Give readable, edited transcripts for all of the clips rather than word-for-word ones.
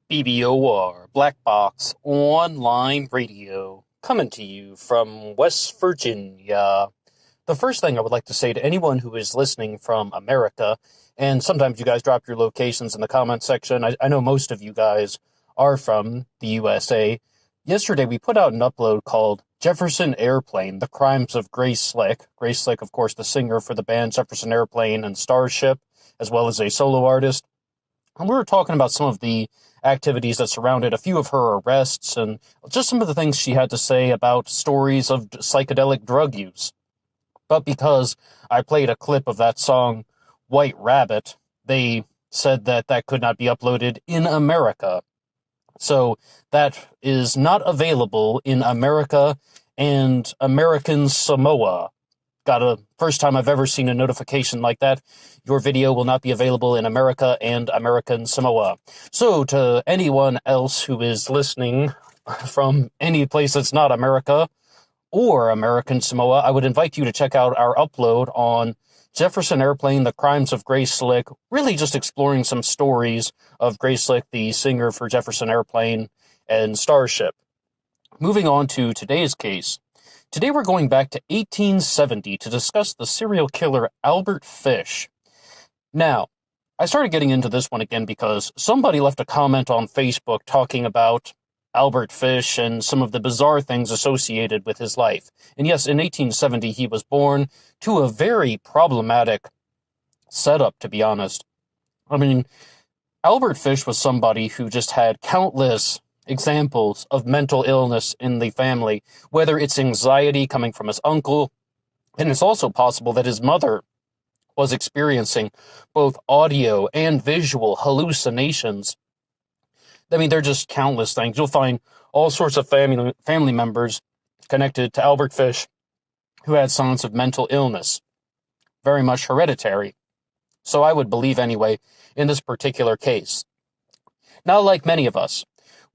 BBOR, Black Box Online Radio, coming to you from West Virginia. The first thing I would like to say to anyone who is listening from America, and sometimes you guys drop your locations in the comment section. I know most of you guys are from the USA. Yesterday we put out an upload called Jefferson Airplane, The Crimes of Grace Slick. Grace Slick, of course, the singer for the band Jefferson Airplane and Starship, as well as a solo artist. And we were talking about some of the activities that surrounded a few of her arrests and just some of the things she had to say about stories of psychedelic drug use. But because I played a clip of that song, White Rabbit, they said that that could not be uploaded in America. So that is not available in America and American Samoa. Got a first time I've ever seen a notification like that. Your video will not be available in America and American Samoa. So to anyone else who is listening from any place that's not America or American Samoa, I would invite you to check out our upload on Jefferson Airplane, The Crimes of Grace Slick, really just exploring some stories of Grace Slick, the singer for Jefferson Airplane and Starship. Moving on to today's case. Today we're going back to 1870 to discuss the serial killer Albert Fish. Now, I started getting into this one again because somebody left a comment on Facebook talking about Albert Fish and some of the bizarre things associated with his life. And yes, in 1870 he was born to a very problematic setup, to be honest. I mean, Albert Fish was somebody who just had countless examples of mental illness in the family, whether it's anxiety coming from his uncle, and it's also possible that his mother was experiencing both audio and visual hallucinations. I mean, they're just countless things. You'll find all sorts of family members connected to Albert Fish who had signs of mental illness, very much hereditary. So I would believe anyway in this particular case. Now, like many of us,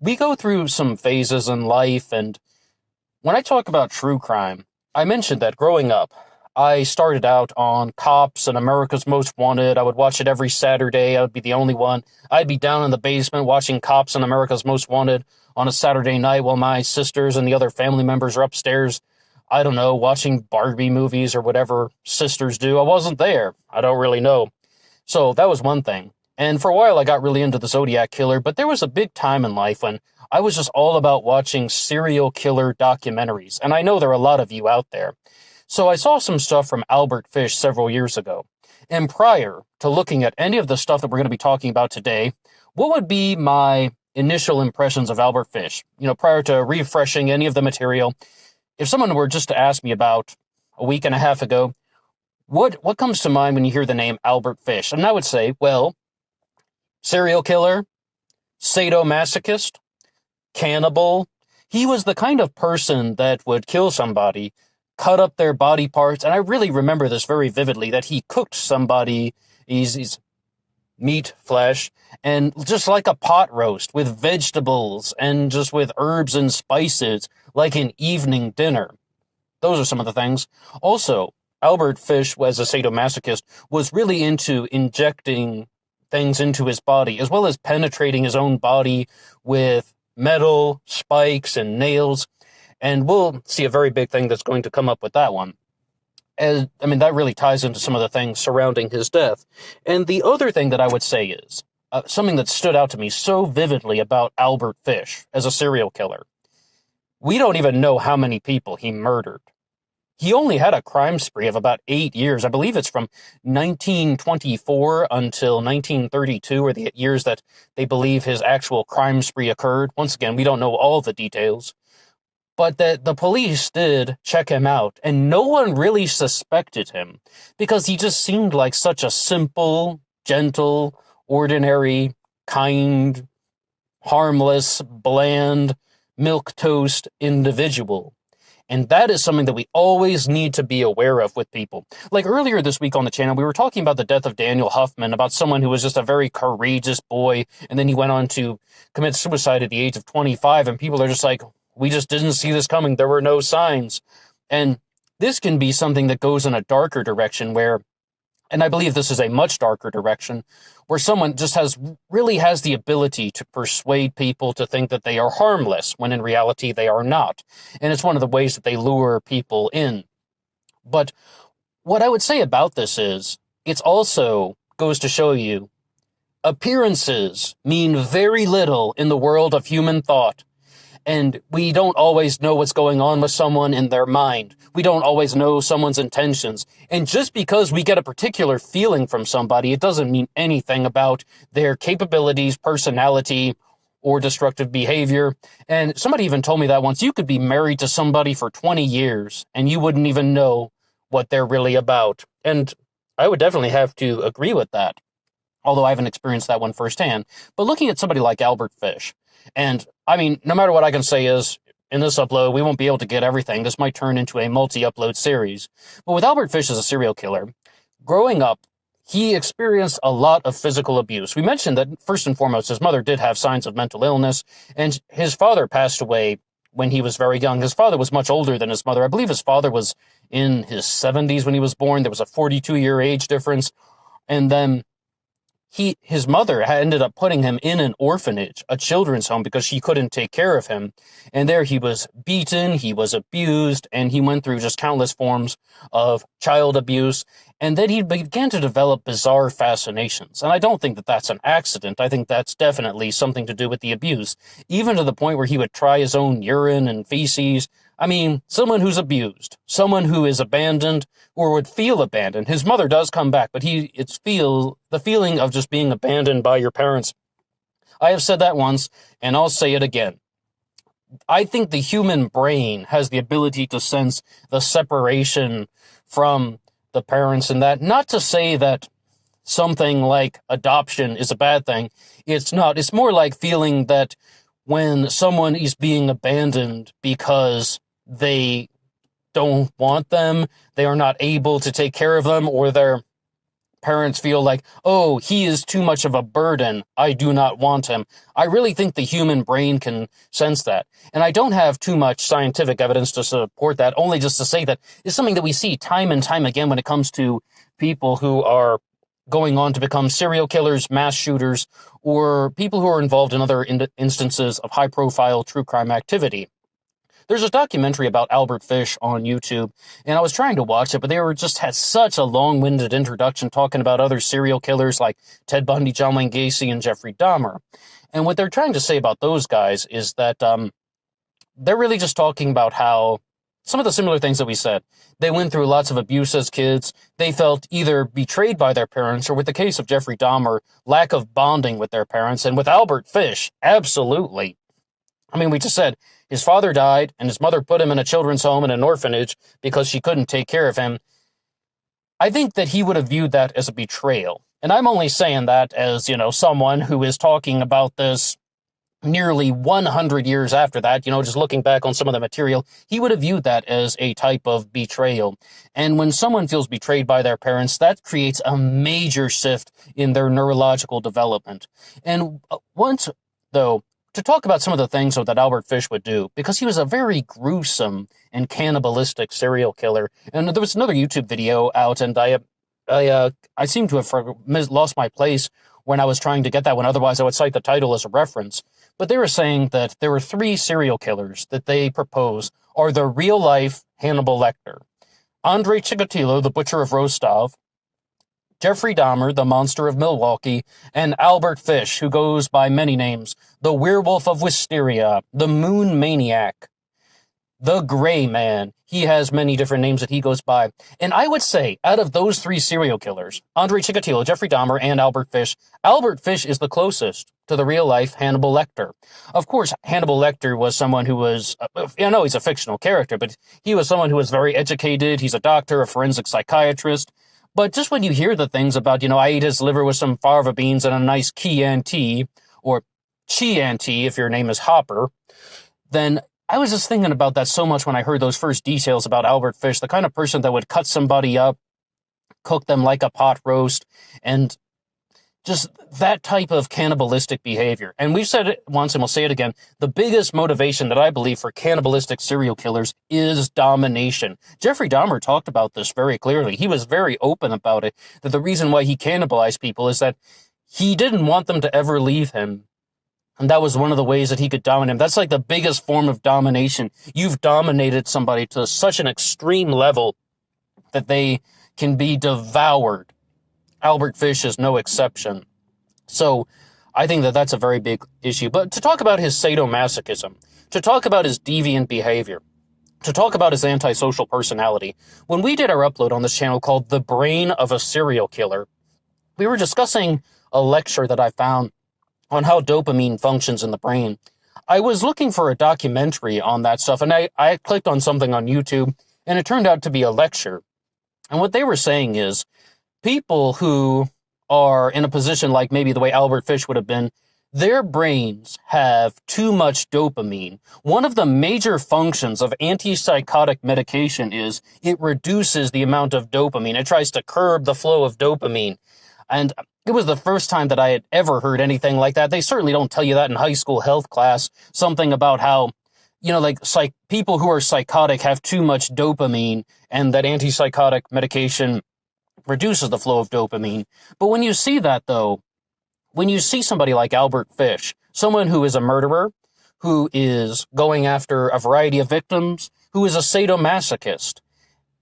we go through some phases in life, and when I talk about true crime, I mentioned that growing up, I started out on Cops and America's Most Wanted. I would watch it every Saturday. I would be the only one. I'd be down in the basement watching Cops and America's Most Wanted on a Saturday night while my sisters and the other family members are upstairs, I don't know, watching Barbie movies or whatever sisters do. I wasn't there. I don't really know. So that was one thing. And for a while, I got really into the Zodiac Killer, but there was a big time in life when I was just all about watching serial killer documentaries. And I know there are a lot of you out there. So I saw some stuff from Albert Fish several years ago. And prior to looking at any of the stuff that we're going to be talking about today, what would be my initial impressions of Albert Fish? You know, prior to refreshing any of the material, if someone were just to ask me about a week and a half ago, what comes to mind when you hear the name Albert Fish? And I would say, well, serial killer, sadomasochist, cannibal. He was the kind of person that would kill somebody, cut up their body parts, and I really remember this very vividly, that he cooked somebody, he's meat, flesh, and just like a pot roast with vegetables and just with herbs and spices, like an evening dinner. Those are some of the things. Also, Albert Fish, as a sadomasochist, was really into injecting things into his body, as well as penetrating his own body with metal, spikes, and nails. And we'll see a very big thing that's going to come up with that one. And, I mean, that really ties into some of the things surrounding his death. And the other thing that I would say is something that stood out to me so vividly about Albert Fish as a serial killer. We don't even know how many people he murdered. He only had a crime spree of about 8 years. I believe it's from 1924 until 1932 are the years that they believe his actual crime spree occurred. Once again, we don't know all the details. But the police did check him out, and no one really suspected him because he just seemed like such a simple, gentle, ordinary, kind, harmless, bland, milquetoast individual. And that is something that we always need to be aware of with people. Like earlier this week on the channel, we were talking about the death of Daniel Huffman, about someone who was just a very courageous boy, and then he went on to commit suicide at the age of 25, and people are just like, we just didn't see this coming. There were no signs. And this can be something that goes in a darker direction where And I believe this is a much darker direction where someone just really has the ability to persuade people to think that they are harmless when in reality they are not. And it's one of the ways that they lure people in. But what I would say about this is it's also goes to show you appearances mean very little in the world of human thought. And we don't always know what's going on with someone in their mind. We don't always know someone's intentions. And just because we get a particular feeling from somebody, it doesn't mean anything about their capabilities, personality, or destructive behavior. And somebody even told me that once. You could be married to somebody for 20 years, and you wouldn't even know what they're really about. And I would definitely have to agree with that, although I haven't experienced that one firsthand. But looking at somebody like Albert Fish, and I mean, no matter what I can say is, in this upload, we won't be able to get everything. This might turn into a multi-upload series. But with Albert Fish as a serial killer, growing up, he experienced a lot of physical abuse. We mentioned that, first and foremost, his mother did have signs of mental illness, and his father passed away when he was very young. His father was much older than his mother. I believe his father was in his 70s when he was born. There was a 42-year age difference. And then his mother ended up putting him in an orphanage, a children's home, because she couldn't take care of him. And there he was beaten, he was abused, and he went through just countless forms of child abuse. And then he began to develop bizarre fascinations. And I don't think that that's an accident. I think that's definitely something to do with the abuse, even to the point where he would try his own urine and feces. I mean, someone who's abused, someone who is abandoned or would feel abandoned. His mother does come back, but the feeling of just being abandoned by your parents. I have said that once, and I'll say it again. I think the human brain has the ability to sense the separation from the parents, and that, not to say that something like adoption is a bad thing. It's not. It's more like feeling that when someone is being abandoned because they don't want them, they are not able to take care of them, or their parents feel like, oh, he is too much of a burden, I do not want him. I really think the human brain can sense that. And I don't have too much scientific evidence to support that, only just to say that it's something that we see time and time again when it comes to people who are going on to become serial killers, mass shooters, or people who are involved in other instances of high-profile true crime activity. There's a documentary about Albert Fish on YouTube, and I was trying to watch it, but just had such a long-winded introduction talking about other serial killers like Ted Bundy, John Wayne Gacy, and Jeffrey Dahmer. And what they're trying to say about those guys is that they're really just talking about how some of the similar things that we said. They went through lots of abuse as kids. They felt either betrayed by their parents, or with the case of Jeffrey Dahmer, lack of bonding with their parents. And with Albert Fish, absolutely. I mean, we just said his father died, and his mother put him in a children's home and an orphanage because she couldn't take care of him. I think that he would have viewed that as a betrayal. And I'm only saying that as, someone who is talking about this nearly 100 years after that, just looking back on some of the material, he would have viewed that as a type of betrayal. And when someone feels betrayed by their parents, that creates a major shift in their neurological development. And once, though, to talk about some of the things that Albert Fish would do, because he was a very gruesome and cannibalistic serial killer. And there was another YouTube video out, and I seem to have lost my place when I was trying to get that one. Otherwise, I would cite the title as a reference. But they were saying that there were 3 serial killers that they propose are the real-life Hannibal Lecter: Andrei Chikatilo, the Butcher of Rostov; Jeffrey Dahmer, the Monster of Milwaukee; and Albert Fish, who goes by many names: the Werewolf of Wisteria, the Moon Maniac, the Gray Man. He has many different names that he goes by. And I would say, out of those 3 serial killers, Andrei Chikatilo, Jeffrey Dahmer, and Albert Fish is the closest to the real-life Hannibal Lecter. Of course, Hannibal Lecter was someone who was, I know he's a fictional character, but he was someone who was very educated. He's a doctor, a forensic psychiatrist. But just when you hear the things about, I ate his liver with some fava beans and a nice Chianti, or Chianti if your name is Hopper, then I was just thinking about that so much when I heard those first details about Albert Fish, the kind of person that would cut somebody up, cook them like a pot roast, and just that type of cannibalistic behavior. And we've said it once and we'll say it again. The biggest motivation that I believe for cannibalistic serial killers is domination. Jeffrey Dahmer talked about this very clearly. He was very open about it, that the reason why he cannibalized people is that he didn't want them to ever leave him. And that was one of the ways that he could dominate them. That's like the biggest form of domination. You've dominated somebody to such an extreme level that they can be devoured. Albert Fish is no exception. So I think that that's a very big issue. But to talk about his sadomasochism, to talk about his deviant behavior, to talk about his antisocial personality, when we did our upload on this channel called The Brain of a Serial Killer, we were discussing a lecture that I found on how dopamine functions in the brain. I was looking for a documentary on that stuff, and I clicked on something on YouTube, and it turned out to be a lecture. And what they were saying is, people who are in a position like maybe the way Albert Fish would have been, their brains have too much dopamine. One of the major functions of antipsychotic medication is it reduces the amount of dopamine. It tries to curb the flow of dopamine. And it was the first time that I had ever heard anything like that. They certainly don't tell you that in high school health class. Something about how, like people who are psychotic have too much dopamine and that antipsychotic medication reduces the flow of dopamine. But when you see that, though, when you see somebody like Albert Fish, someone who is a murderer, who is going after a variety of victims, who is a sadomasochist,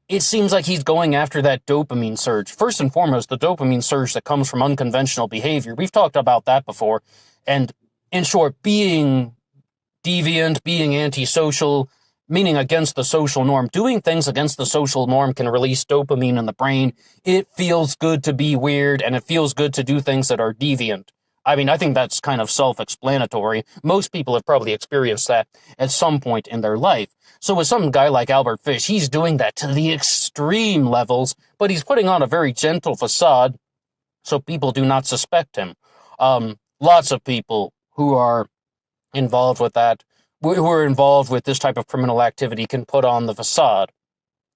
it seems like he's going after that dopamine surge. First and foremost, the dopamine surge that comes from unconventional behavior. We've talked about that before. And in short, being deviant, being antisocial, meaning against the social norm. Doing things against the social norm can release dopamine in the brain. It feels good to be weird, and it feels good to do things that are deviant. I mean, I think that's kind of self-explanatory. Most people have probably experienced that at some point in their life. So with some guy like Albert Fish, he's doing that to the extreme levels, but he's putting on a very gentle facade so people do not suspect him. Lots of people who are involved with that, who are involved with this type of criminal activity, can put on the facade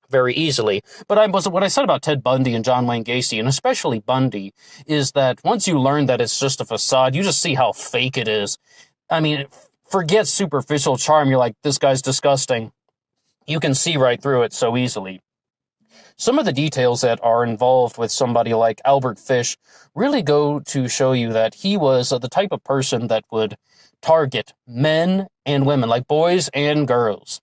very easily. But what I said about Ted Bundy and John Wayne Gacy, and especially Bundy, is that once you learn that it's just a facade, you just see how fake it is. I mean, forget superficial charm. You're like, this guy's disgusting. You can see right through it so easily. Some of the details that are involved with somebody like Albert Fish really go to show you that he was the type of person that would target men and women, like boys and girls.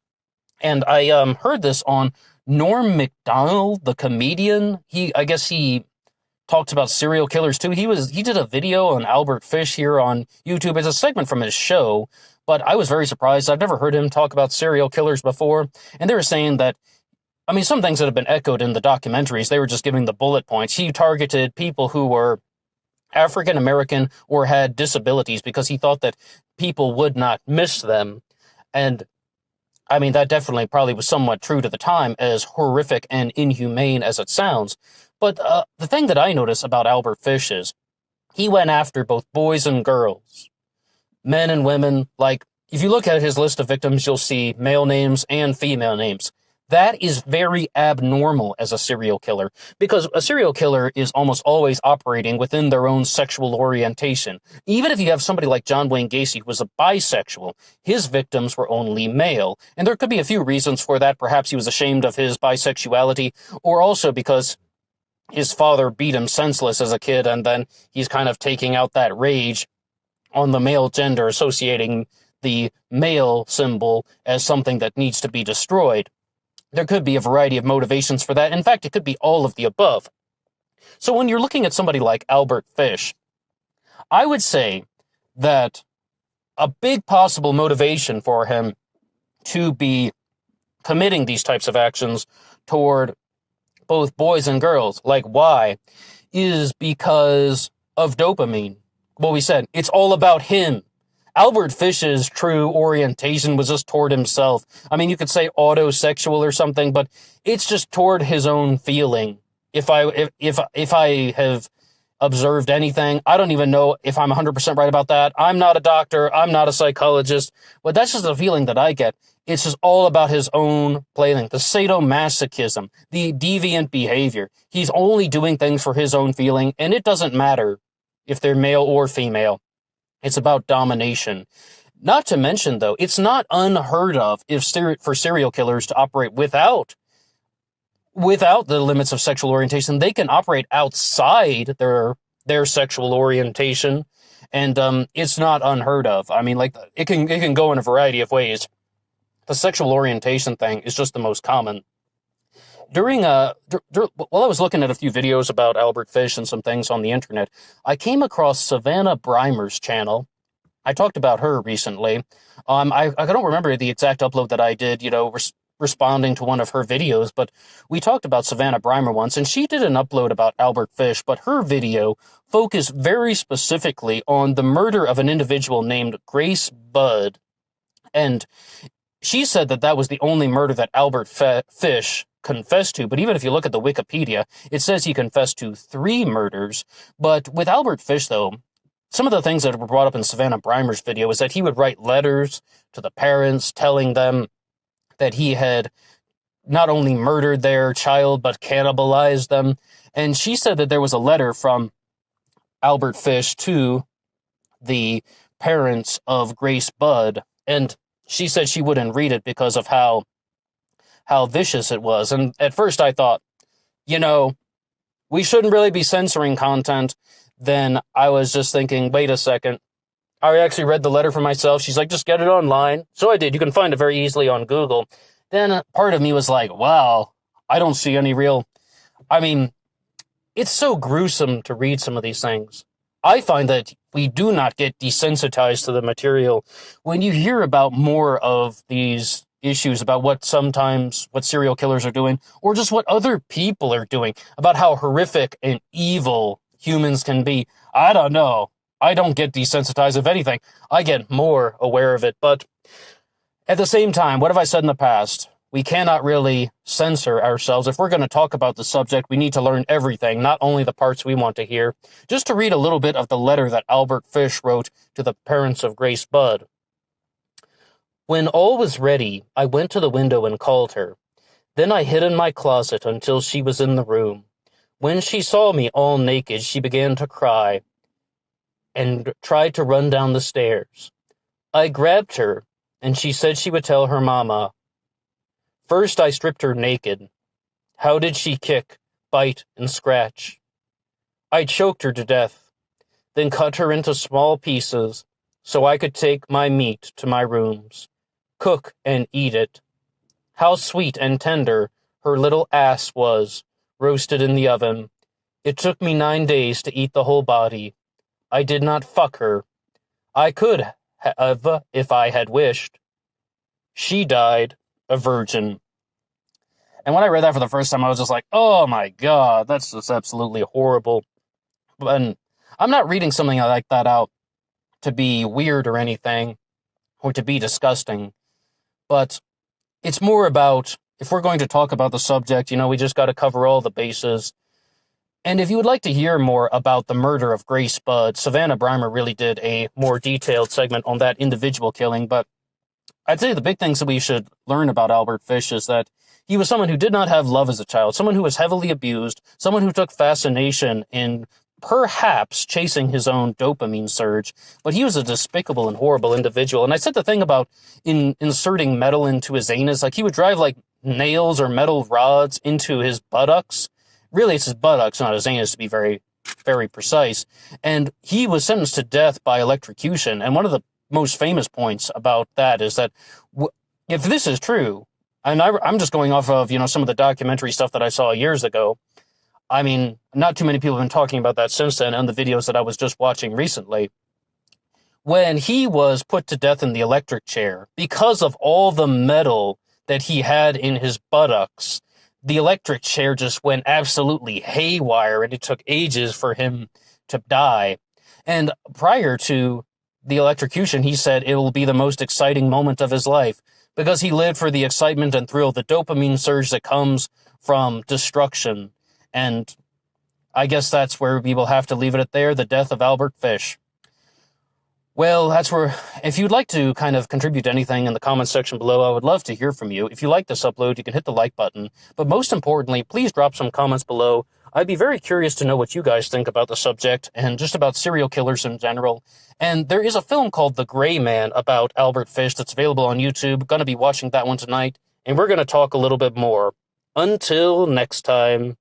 And I heard this on Norm Macdonald, the comedian. I guess he talks about serial killers too. He did a video on Albert Fish here on YouTube. It's a segment from his show, but I was very surprised. I've never heard him talk about serial killers before. And they were saying that, I mean, some things that have been echoed in the documentaries, they were just giving the bullet points. He targeted people who were African American or had disabilities because he thought that people would not miss them. And I mean, that definitely probably was somewhat true to the time, as horrific and inhumane as it sounds. But the thing that I notice about Albert Fish is he went after both boys and girls, men and women. Like, if you look at his list of victims, you'll see male names and female names. That is very abnormal as a serial killer, because a serial killer is almost always operating within their own sexual orientation. Even if you have somebody like John Wayne Gacy, who was a bisexual, his victims were only male. And there could be a few reasons for that. Perhaps he was ashamed of his bisexuality, or also because his father beat him senseless as a kid, and then he's kind of taking out that rage on the male gender, associating the male symbol as something that needs to be destroyed. There could be a variety of motivations for that. In fact, it could be all of the above. So when you're looking at somebody like Albert Fish, I would say that a big possible motivation for him to be committing these types of actions toward both boys and girls, like why, is because of dopamine. What we said, it's all about him. Albert Fish's true orientation was just toward himself. I mean, you could say autosexual or something, but it's just toward his own feeling. If I have observed anything, I don't even know if I'm 100% right about that. I'm not a doctor. I'm not a psychologist. But that's just the feeling that I get. It's just all about his own playing, the sadomasochism, the deviant behavior. He's only doing things for his own feeling, and it doesn't matter if they're male or female. It's about domination. Not to mention, though, it's not unheard of for serial killers to operate without the limits of sexual orientation. They can operate outside their sexual orientation, and it's not unheard of. I mean, like, it can go in a variety of ways. The sexual orientation thing is just the most common. While I was looking at a few videos about Albert Fish and some things on the internet, I came across Savannah Brimer's channel. I talked about her recently. I don't remember the exact upload that I did, responding to one of her videos, but we talked about Savannah Brimer once, and she did an upload about Albert Fish, but her video focused very specifically on the murder of an individual named Grace Budd, and she said that was the only murder that Albert Fish confessed to, but even if you look at the Wikipedia, it says he confessed to 3 murders. But with Albert Fish, though, some of the things that were brought up in Savannah Brimer's video is that he would write letters to the parents telling them that he had not only murdered their child, but cannibalized them. And she said that there was a letter from Albert Fish to the parents of Grace Budd, and she said she wouldn't read it because of how vicious it was. And at first I thought, we shouldn't really be censoring content. Then I was just thinking, wait a second. I actually read the letter for myself. She's like, just get it online. So I did. You can find it very easily on Google. Then part of me was like, wow, I don't see any real... I mean, it's so gruesome to read some of these things. I find that we do not get desensitized to the material when you hear about more of these issues about what serial killers are doing, or just what other people are doing, about how horrific and evil humans can be. I don't know. I don't get desensitized. If anything, I get more aware of it. But at the same time, what have I said in the past? We cannot really censor ourselves. If we're going to talk about the subject, we need to learn everything, not only the parts we want to hear. Just to read a little bit of the letter that Albert Fish wrote to the parents of Grace Budd. When all was ready, I went to the window and called her. Then I hid in my closet until she was in the room. When she saw me all naked, she began to cry and tried to run down the stairs. I grabbed her, and she said she would tell her mama. First, I stripped her naked. How did she kick, bite, and scratch? I choked her to death, then cut her into small pieces so I could take my meat to my rooms, cook and eat it. How sweet and tender her little ass was, roasted in the oven. It took me 9 days to eat the whole body. I did not fuck her. I could have, if I had wished. She died a virgin. And when I read that for the first time, I was just like, oh my God, that's just absolutely horrible. And I'm not reading something like that out to be weird or anything, or to be disgusting, but it's more about, if we're going to talk about the subject, we just got to cover all the bases. And if you would like to hear more about the murder of Grace Budd, Savannah Brimer really did a more detailed segment on that individual killing, but I'd say the big things that we should learn about Albert Fish is that he was someone who did not have love as a child, someone who was heavily abused, someone who took fascination in perhaps chasing his own dopamine surge, but he was a despicable and horrible individual. And I said the thing about inserting metal into his anus, like he would drive like nails or metal rods into his buttocks. Really, it's his buttocks, not his anus, to be very, very precise. And he was sentenced to death by electrocution. And one of the most famous points about that is that if this is true, and I'm just going off of, some of the documentary stuff that I saw years ago. I mean, not too many people have been talking about that since then, and the videos that I was just watching recently. When he was put to death in the electric chair, because of all the metal that he had in his buttocks, the electric chair just went absolutely haywire, and it took ages for him to die. And prior to the electrocution, he said it will be the most exciting moment of his life, because he lived for the excitement and thrill, the dopamine surge that comes from destruction. And I guess that's where we will have to leave it at there, the death of Albert Fish. Well, that's where, if you'd like to kind of contribute to anything in the comments section below, I would love to hear from you. If you like this upload, you can hit the like button. But most importantly, please drop some comments below. I'd be very curious to know what you guys think about the subject and just about serial killers in general. And there is a film called The Gray Man about Albert Fish that's available on YouTube. Going to be watching that one tonight, and we're going to talk a little bit more. Until next time.